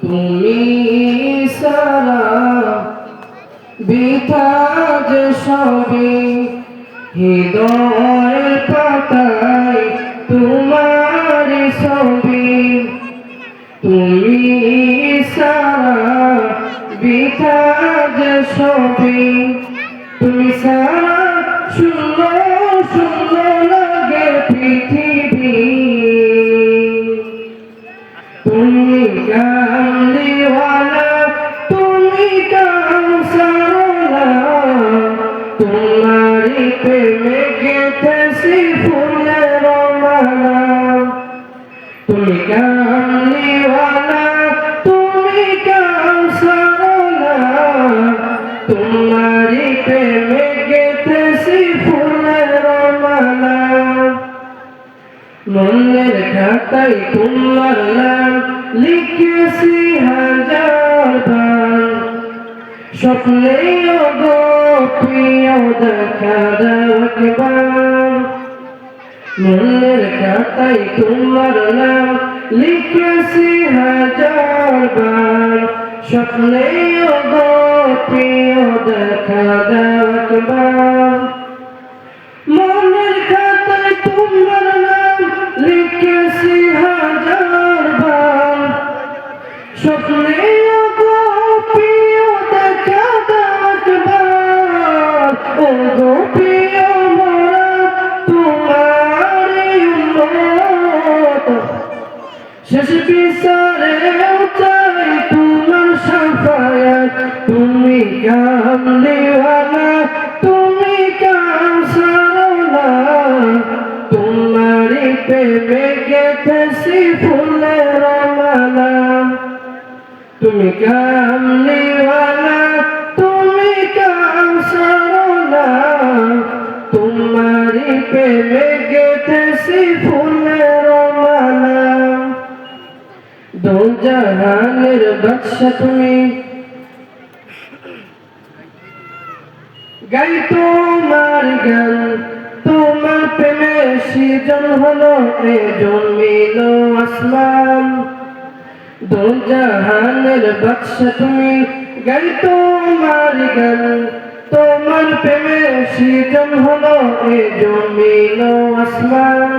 তুমি সারা বৃথা যে সবই হৃদয়ের পাতায় তোমার ছবি তুমি সারা বৃথা যে সবই তুমি সারা সুন্দর সুন্দর লাগে পৃথিবী তুমি কামলিওয়ালা তুমি কামসারওয়ালা তোমারি প্রেমে গেথেছি ফুলের মালা তুমি কামলিওয়ালা তুমি কামসারওয়ালা তোমারি প্রেমে গেথেছি ফুলের মালা মনের খাতায় তোমার নাম লিখেছি হাজার বার স্বপ্নেও গো প্রিয় দেখা দাও একবার মনের খাতায় তোমার নাম লিখেছি হাজার বার স্বপ্নেও গো প্রিয় দেখা দাও একবার মনের খাতায় তোমার নাম লিখেছি হাজার বার স্বপ্নেও গো প্রিয় দেখা দাও একবার ও গো প্রিয় মোরা তোমারই উম্মত শেষ বিচারেও চাই তোমার শাফায়াত তুমি কামলিওয়ালা তুমি কামসারওয়ালা তোমারি প্রেমে গেথেছি ফুলের মালা তুমি কামলিওয়ালা তুমি কামসারওয়ালা তোমারি প্রেমে গেথেছি ফুলের মালা দো জাহানের বাদশা তুমি গাই তোমার গান তোমার প্রেমে সৃজন হলো এ জন্মিল আসমান দো জাহানের বাদশা তুমি গাই তোমার গান তোমার প্রেমে সৃজন হলো এ জন্মিল আসমান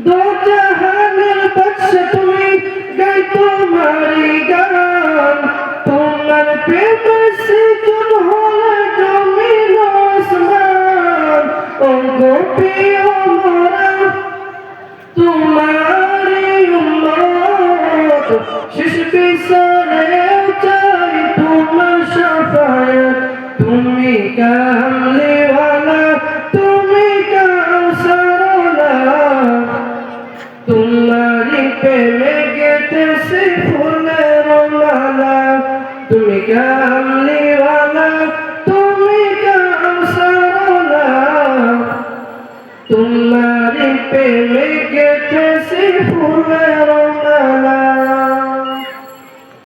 দো জাহানের বাদশা তুমি গাই তোমারি গান তোমার প্রেমে সৃজন হলো জমিল আসমান ও গো প্রিয় মোরা তোমারি উম্মত শেষ বিচারেও চাই তোমার শাফায়াত তুমি কামলিওয়ালা তুমি কামসারওয়ালা তোমারি প্রেমে গেথেছি ফুলের মালা তুমি কামলিওয়ালা তুমি কামসারওয়ালা তোমারি প্রেমে গেথেছি ফুলের